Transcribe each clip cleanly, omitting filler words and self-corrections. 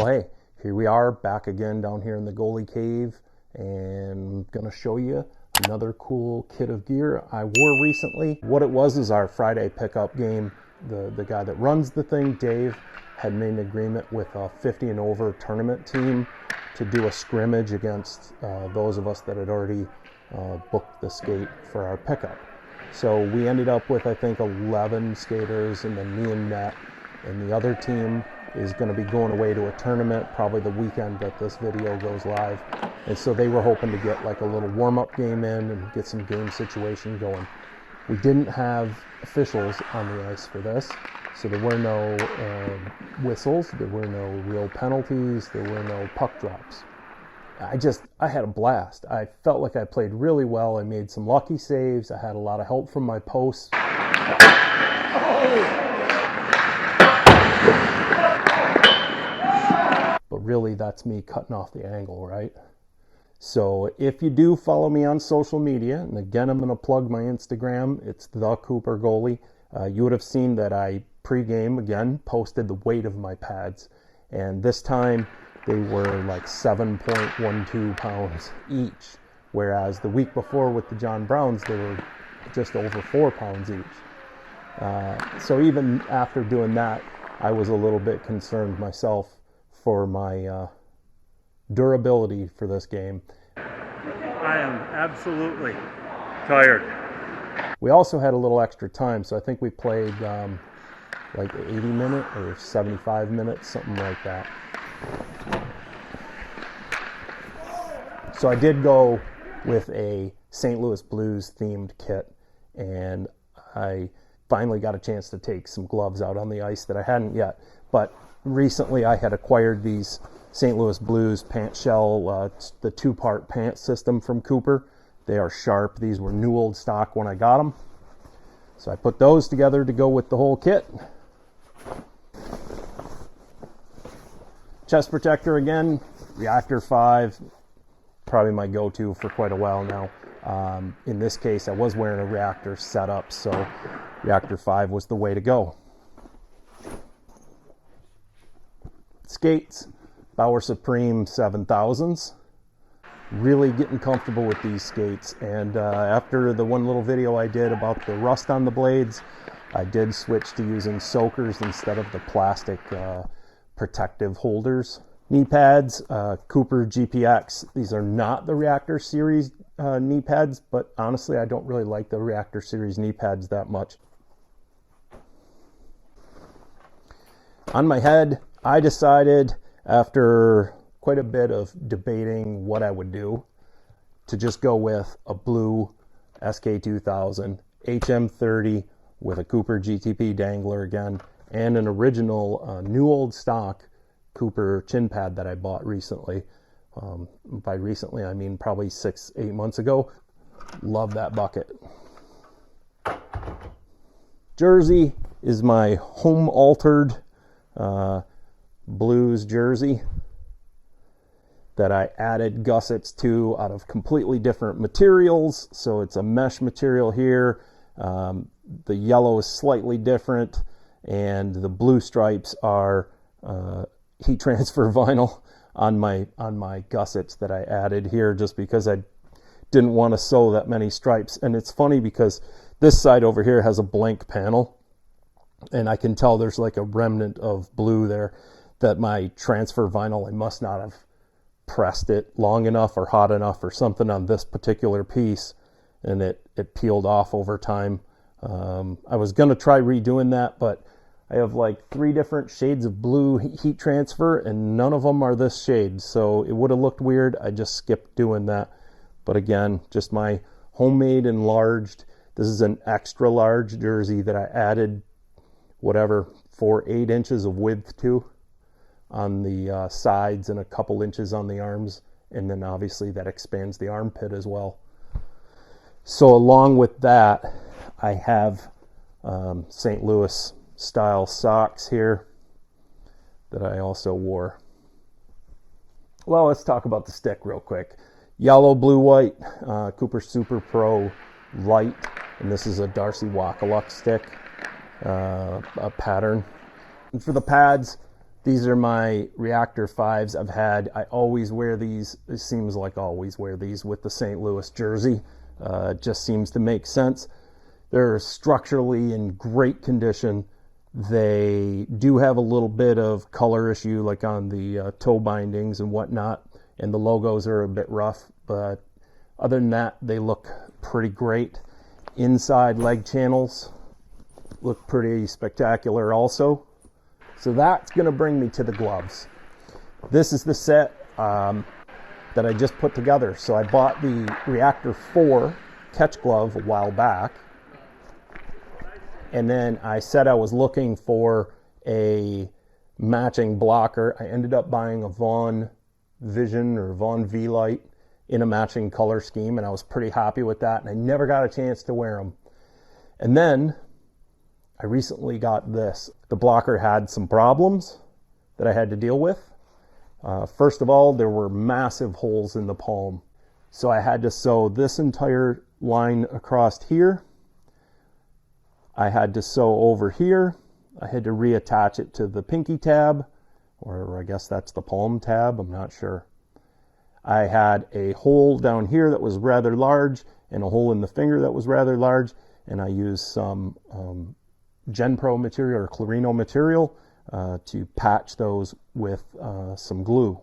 Well, hey, here we are back again down here in the Goalie Cave, and I'm gonna show you another cool kit of gear I wore recently. What it was is our Friday pickup game. The guy that runs the thing, Dave, had made an agreement with a 50 and over tournament team to do a scrimmage against those of us that had already booked the skate for our pickup. So we ended up with, I think, 11 skaters, and then me and Matt, and the other team is going to be going away to a tournament probably the weekend that this video goes live. And so they were hoping to get like a little warm-up game in and get some game situation going. We didn't have officials on the ice for this, so there were no whistles, there were no real penalties, there were no puck drops. I had a blast. I felt like I played really well. I made some lucky saves. I had a lot of help from my posts. But really, that's me cutting off the angle, right? So if you do follow me on social media, and again, I'm going to plug my Instagram, it's the Cooper Goalie. You would have seen that I pre-game, again, posted the weight of my pads. And this time, they were like 7.12 pounds each, whereas the week before with the John Browns, they were just over 4 pounds each. So even after doing that, I was a little bit concerned myself for my durability for this game. I am absolutely tired. We also had a little extra time, so I think we played like 80 minutes or 75 minutes, something like that. So I did go with a St. Louis Blues themed kit, and I finally got a chance to take some gloves out on the ice that I hadn't yet. But recently I had acquired these St. Louis Blues pant shell, the two-part pant system from Cooper. They are sharp. These were new old stock when I got them. So I put those together to go with the whole kit. Chest protector again, Reactor 5, probably my go-to for quite a while now. In this case, I was wearing a Reactor setup, so Reactor 5 was the way to go. Skates, Bauer Supreme 7000s. Really getting comfortable with these skates, and after the one little video I did about the rust on the blades, I did switch to using soakers instead of the plastic protective holders. Knee pads, Cooper GPX. These are not the Reactor series knee pads, but honestly I don't really like the Reactor series knee pads that much. On my head, I decided after quite a bit of debating what I would do to just go with a blue SK2000 HM30 with a Cooper GTP dangler again, and an original new old stock Cooper chin pad that I bought recently. By recently, I mean probably 6-8 months ago. Love that bucket. Jersey is my home altered Blues jersey that I added gussets to out of completely different materials. So it's a mesh material here. The yellow is slightly different, and the blue stripes are heat transfer vinyl on my gussets that I added here, just because I didn't want to sew that many stripes. And it's funny because this side over here has a blank panel, and I can tell there's like a remnant of blue there that my transfer vinyl, I must not have pressed it long enough or hot enough or something on this particular piece, and it peeled off over time. I was going to try redoing that, but I have like 3 different shades of blue heat transfer, and none of them are this shade, so it would have looked weird. I just skipped doing that. But again, just my homemade enlarged. This is an extra large jersey that I added whatever 4-8 inches of width to on the sides and a couple inches on the arms, and then obviously that expands the armpit as well. So along with that, I have St. Louis style socks here that I also wore. Well, let's talk about the stick real quick. Yellow, blue, white, Cooper Super Pro Light, and this is a Darcy Wakaluk stick, a pattern. And for the pads, These are my Reactor 5s I always wear these. It seems like I always wear these with the St. Louis jersey. It just seems to make sense. They're structurally in great condition. They do have a little bit of color issue, like on the toe bindings and whatnot, and the logos are a bit rough, but other than that, they look pretty great. Inside leg channels look pretty spectacular also. So that's going to bring me to the gloves. This is the set that I just put together. So I bought the Reactor 4 catch glove a while back. And then I said I was looking for a matching blocker. I ended up buying a Vaughn Vision or Vaughn V-Light in a matching color scheme, and I was pretty happy with that, and I never got a chance to wear them. And then I recently got this. The blocker had some problems that I had to deal with. First of all, there were massive holes in the palm. So I had to sew this entire line across here. I had to sew over here. I had to reattach it to the pinky tab, or I guess that's the palm tab, I'm not sure. I had a hole down here that was rather large and a hole in the finger that was rather large, and I used some GenPro material or Clarino material to patch those with some glue.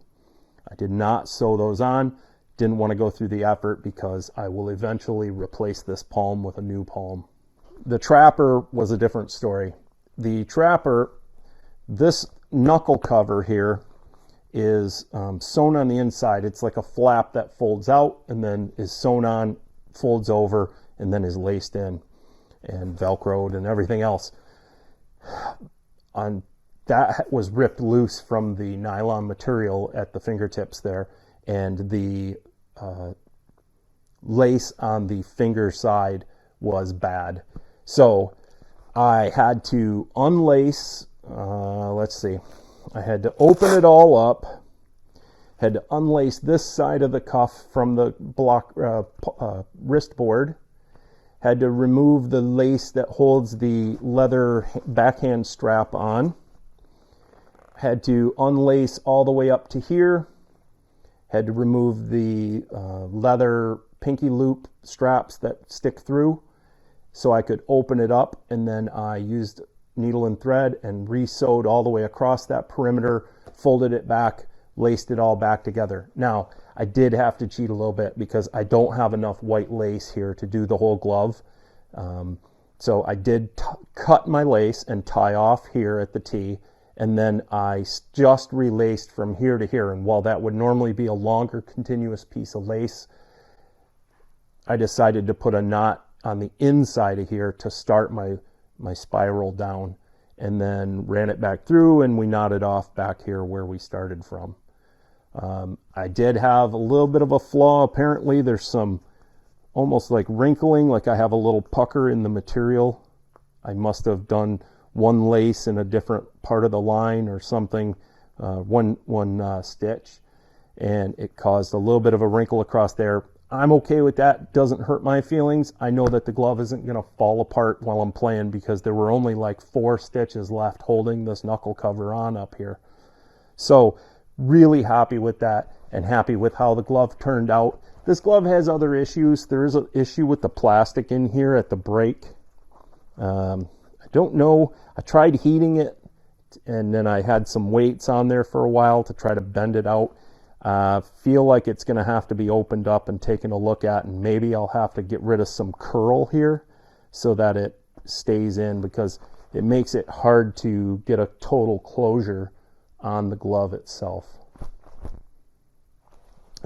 I did not sew those on. Didn't want to go through the effort because I will eventually replace this palm with a new palm. The trapper was a different story. The trapper, this knuckle cover here is sewn on the inside. It's like a flap that folds out and then is sewn on, folds over, and then is laced in and velcroed and everything else. That was ripped loose from the nylon material at the fingertips there, and the lace on the finger side was bad. So I had to unlace, I had to open it all up, had to unlace this side of the cuff from the wrist board, had to remove the lace that holds the leather backhand strap on, had to unlace all the way up to here, had to remove the leather pinky loop straps that stick through so I could open it up, and then I used needle and thread and re-sewed all the way across that perimeter, folded it back, laced it all back together. Now, I did have to cheat a little bit because I don't have enough white lace here to do the whole glove. So I did cut my lace and tie off here at the T, and then I just relaced from here to here. And while that would normally be a longer continuous piece of lace, I decided to put a knot on the inside of here to start my spiral down, and then ran it back through, and we knotted off back here where we started from. I did have a little bit of a flaw. Apparently there's some almost like wrinkling, like I have a little pucker in the material. I must have done one lace in a different part of the line or something, one stitch, and it caused a little bit of a wrinkle across there. I'm okay with that. Doesn't hurt my feelings. I know that the glove isn't going to fall apart while I'm playing because there were only like 4 stitches left holding this knuckle cover on up here. So really happy with that and happy with how the glove turned out. This glove has other issues. There is an issue with the plastic in here at the break. I don't know. I tried heating it, and then I had some weights on there for a while to try to bend it out. Feel like it's going to have to be opened up and taken a look at, and maybe I'll have to get rid of some curl here so that it stays in, because it makes it hard to get a total closure on the glove itself.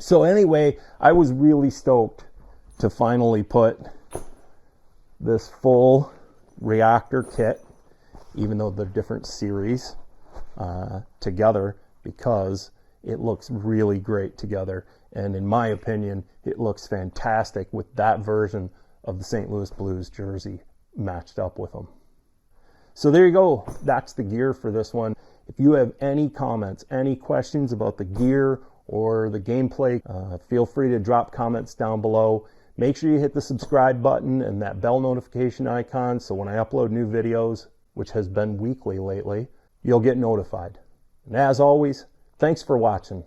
So anyway, I was really stoked to finally put this full Reactor kit, even though they're different series, together, because it looks really great together. And in my opinion, it looks fantastic with that version of the St. Louis Blues jersey matched up with them. So there you go. That's the gear for this one. If you have any comments, any questions about the gear or the gameplay, feel free to drop comments down below. Make sure you hit the subscribe button and that bell notification icon so when I upload new videos, which has been weekly lately, you'll get notified. And as always, thanks for watching.